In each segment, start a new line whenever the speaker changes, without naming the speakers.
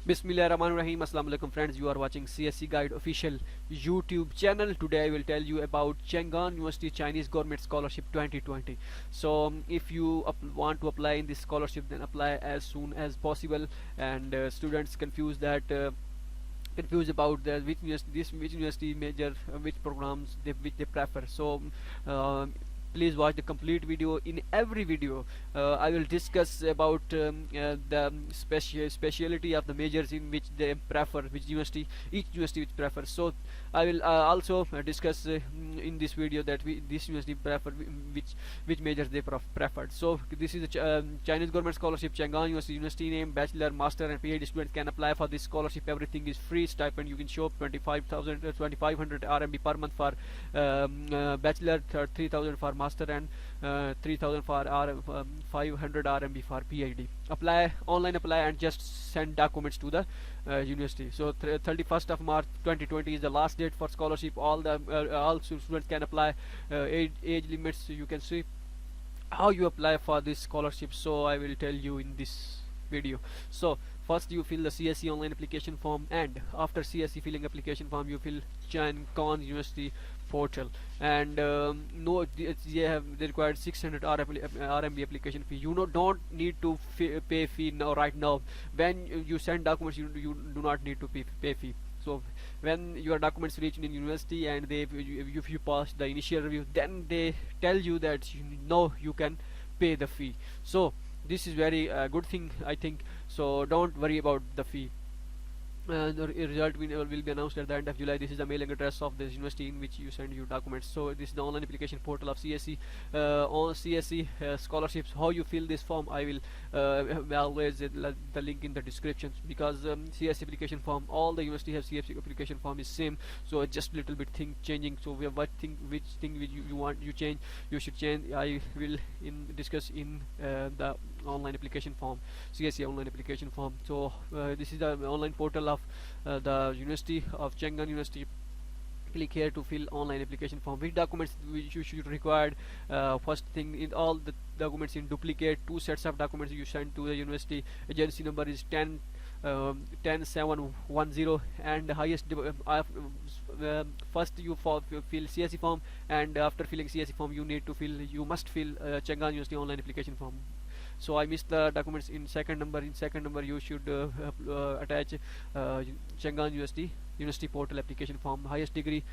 Bismillahirrahmanirrahim. Assalamu alaikum friends, you are watching CSC Guide official YouTube channel. Today I will tell you about Chang'an University Chinese Government Scholarship 2020. So if you want to apply in this scholarship, then apply as soon as possible. And students confused about which university major, which programs which they prefer. So please watch the complete video. In every video I will discuss about the speciality of the majors in which they prefer, which university each university which prefer. So I will also discuss in this video that this university prefer which majors they preferred. So this is the Chinese government scholarship, Chang'an University name, bachelor, master and PhD students can apply for this scholarship. Everything is free. Stipend you can show up 2500 RMB per month for bachelor, 3000 for master, and 3000 for 500 RMB for PhD. Apply online, apply and just send documents to the university. So 31st of March 2020 is the last date for scholarship. All students can apply. Age limits, you can see how you apply for this scholarship, so I will tell you in this video. So first you fill the CSC online application form, and after CSC filling application form you fill chang'an University portal, and no, they required 600 RMB application fee. You don't need to pay fee now, right now. When you send documents, you do not need to pay fee. So when your documents reach in university and if you pass the initial review, then they tell you that you can pay the fee. So this is very good thing, I think. So don't worry about the fee. The result will be announced at the end of July. This is the mailing address of this university in which you send your documents. So this is the online application portal of CSC. On CSC scholarships, how you fill this form, I will always the link in the description, because CSC application form, all the university have CSC application form is same. So just little bit thing changing. So we have which thing you want you change, you should change. I will discuss in the online application form, CSC online application form. So this is the online portal of the University of Chang'an University. Click here to fill online application form. Which documents which you should require? First thing, in all the documents in duplicate, 2 sets of documents you send to the university. Agency number is 10710, and the highest first you fill CSC form, and after filling CSC form you must fill Chang'an University online application form. So I missed the documents in second number. In second number you should attach Chang'an University portal application form, highest degree,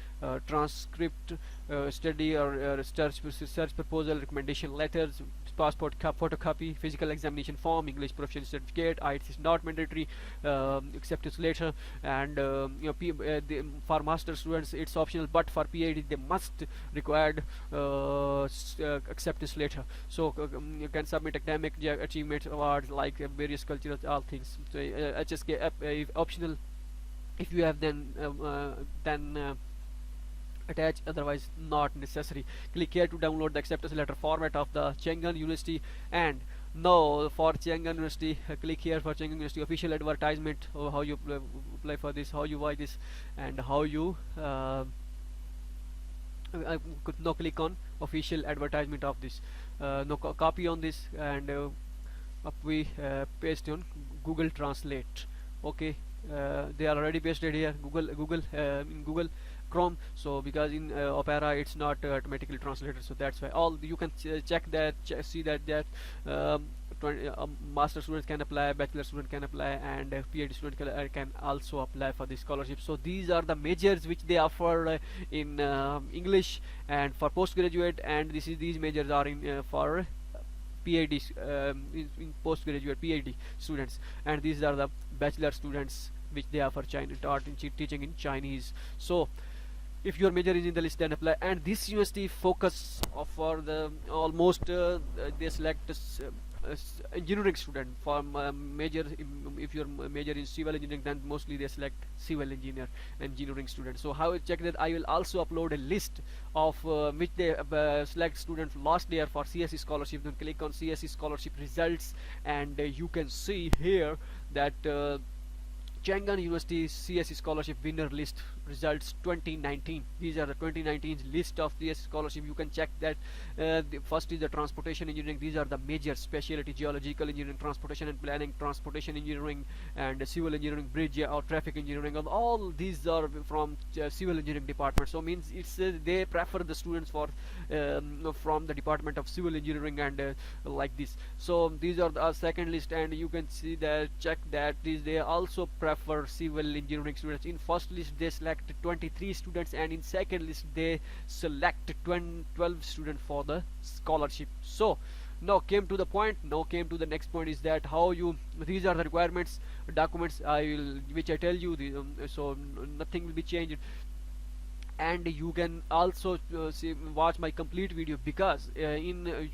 transcript, study or research proposal, recommendation letters, passport photocopy, physical examination form, English proficiency certificate. IELTS is not mandatory, acceptance letter, and for master students it's optional, but for PhD they must required acceptance letter. So you can submit academic achievement awards like various cultural all things. So HSK optional if you have, then attach, otherwise not necessary. Click here to download the acceptance letter format of the Chang'an University. And now for Chang'an University, click here for Chang'an University official advertisement, or how you apply for this, how you buy this, and how you I could now click on official advertisement of this. Now copy on this, and up we paste on Google Translate. Okay, they are already pasted here, in Google Chrome. So because in Opera it's not automatically translated, so that's why all you can check that, see that master students can apply, bachelor student can apply, and PhD student can also apply for this scholarship. So these are the majors which they offer in English and for postgraduate, and these majors are in for PhD in postgraduate PhD students, and these are the bachelor students which they offer teaching in Chinese. So if your major is in the list, then apply. And this university focus for the almost they select engineering student for major. If your major is civil engineering, then mostly they select civil engineering students. So how check that? I will also upload a list of which they select students last year for CSC scholarship. Then click on CSC scholarship results, and you can see here that Chang'an University CSC Scholarship winner list results 2019. These are the 2019 list of CSC scholarship. You can check that. The first is the transportation engineering. These are the major specialty: geological engineering, transportation and planning, transportation engineering, and civil engineering, bridge or traffic engineering. And all these are from civil engineering department. So means it's they prefer the students for from the department of civil engineering and like this. So these are the second list, and you can see that check that these they also prefer civil engineering students. In first list they select 23 students, and in second list they select 12 students for the scholarship. So now came to the point. Now came to the next point is that how you, these are the requirements, documents I will which I tell you the, so nothing will be changed. And you can also see, watch my complete video, because in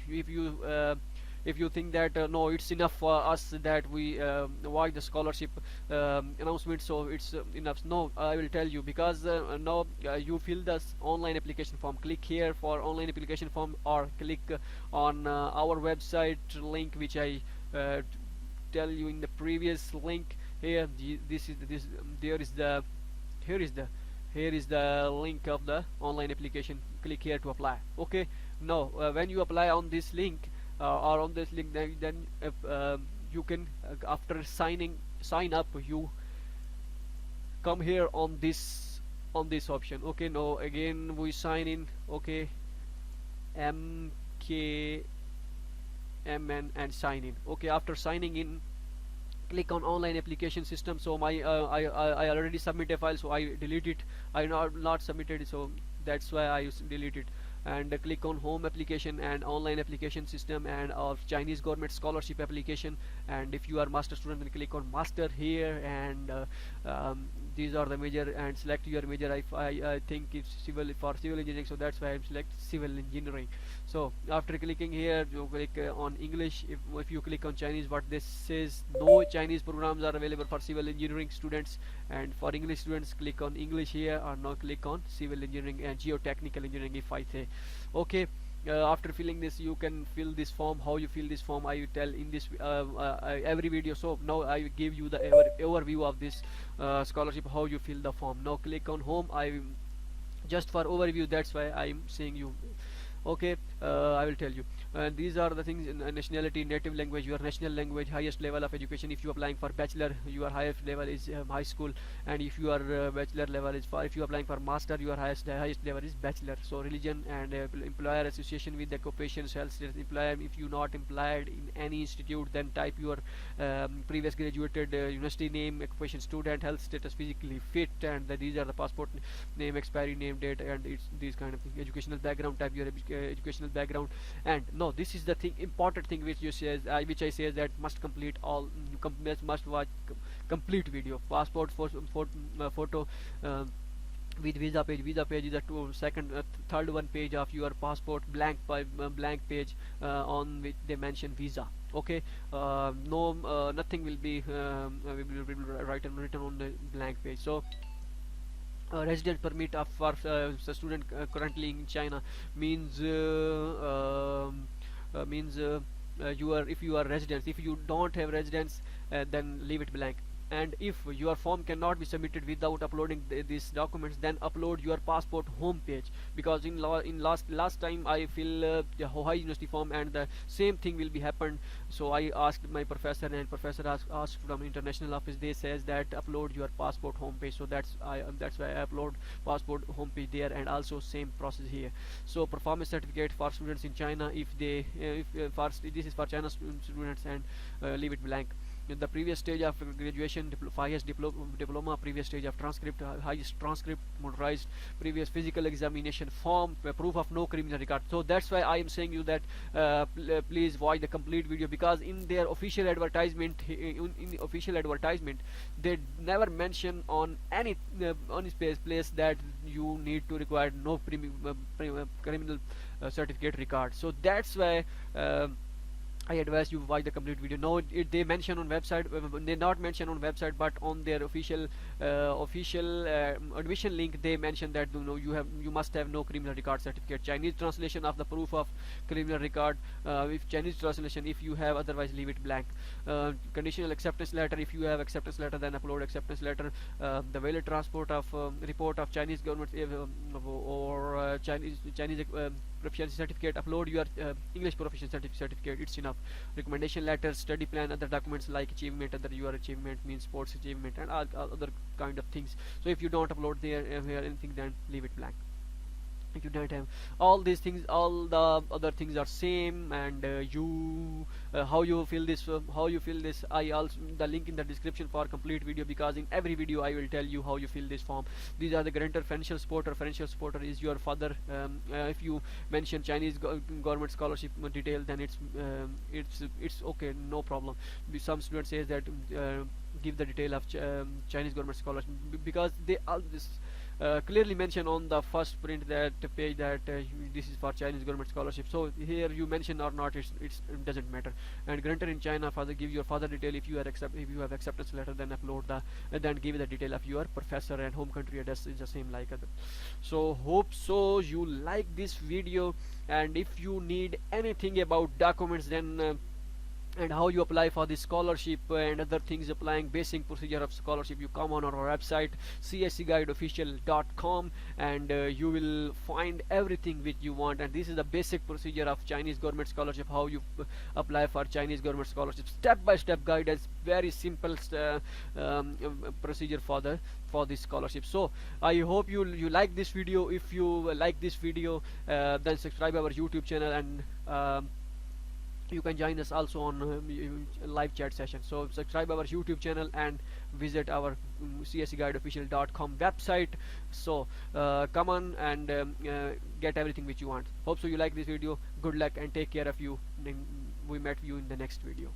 if you think that no, it's enough for us that we watch the scholarship announcement, so it's enough. No, I will tell you, because now you fill this online application form. Click here for online application form, or click on our website link, which I tell you in the previous link here. This is this there is the here is the here is the link of the online application. Click here to apply. Okay, now when you apply on this link or on this link, then you can after sign up, you come here on this option. Okay, now again we sign in. Okay, MKMN and sign in. Okay, after signing in, click on online application system. So my I already submitted a file, so I delete it. I not submitted it, so that's why I delete it. And click on home application and online application system and of Chinese government scholarship application. And if you are master student, then click on master here, and these are the major, and select your major. I think it's civil, for civil engineering, so that's why I select civil engineering. So after clicking here, you click on English. If you click on Chinese, what this says, no Chinese programs are available for civil engineering students, and for English students click on English here, or now click on civil engineering and geotechnical engineering, if I say. Okay, after filling this, you can fill this form. How you fill this form I will tell in this every video. So now I will give you the overview of this scholarship, how you fill the form. Now click on home. I just for overview, that's why I'm saying you. Okay, I will tell you. And these are the things: in nationality, native language, your national language, highest level of education. If you are applying for bachelor, your highest level is high school, and if you are bachelor level is for, if you are applying for master, your highest level is bachelor. So religion and employer association with the occupations, health status, employer. If you not employed in any institute, then type your previous graduated university name, occupation, student, health status, physically fit, and these are the passport name, expiry, name, date, and it's these kind of things. Educational background, type your educational background. And no, this is the thing, important thing, which you says which I say that must complete all, must watch complete video. Passport photo with visa page. Visa page is the third one page of your passport, blank page on which they mention visa. Okay, no nothing will be written on the blank page. So resident permit of for the student currently in China means you are, if you are residents. If you don't have residence, then leave it blank. And if your form cannot be submitted without uploading these documents, then upload your passport home page, because in last time I fill the Hawaii University form, and the same thing will be happened. So I asked my professor, and professor asked from international office. They says that upload your passport home page, so that's why I upload passport home page there, and also same process here. So performance certificate for students in China, if they this is for China students, and leave it blank. In the previous stage of graduation, highest diploma, previous stage of transcript, highest transcript, motorized, previous physical examination form, proof of no criminal record. So that's why I am saying you that please watch the complete video, because in their official advertisement, in the official advertisement, they never mention on any place that you need to require no criminal certificate record. So that's why I advise you watch the complete video. No, they mention on website. They not mention on website, but on their official admission link, they mention that you must have no criminal record certificate. Chinese translation of the proof of criminal record. If Chinese translation, if you have, otherwise leave it blank. Conditional acceptance letter. If you have acceptance letter, then upload acceptance letter. The valid transport of report of Chinese government or Chinese proficiency certificate. Upload your English proficiency certificate. It's enough. Recommendation letters, study plan, other documents like achievement, other your achievement means sports achievement, and all other kind of things. So if you don't upload there here anything, then leave it blank. If you don't have all these things, all the other things are same. And how you fill this, I also the link in the description for complete video, because in every video I will tell you how you fill this form. These are the guarantor. Financial supporter. Financial supporter is your father. If you mention Chinese government scholarship detail, then it's okay, no problem. Some student says that give the detail of Chinese government scholarship, because they all this clearly mention on the first print that page that this is for Chinese government scholarship. So here you mention or not, it doesn't matter. And grantor in China, father, give your father detail. If you have acceptance letter, then upload then give the detail of your professor, and home country address is the same like other. So hope so you like this video, and if you need anything about documents, then and how you apply for the scholarship and other things, applying basic procedure of scholarship, you come on our website cscguideofficial.com, and you will find everything which you want. And this is the basic procedure of Chinese government scholarship, how you apply for Chinese government scholarship, step by step guidance, very simple procedure for this scholarship. So I hope you like this video. If you like this video, then subscribe our YouTube channel, and you can join us also on live chat session. So subscribe our YouTube channel and visit our cscguideofficial.com website. So come on and get everything which you want. Hope so you like this video. Good luck and take care of you. We met you in the next video.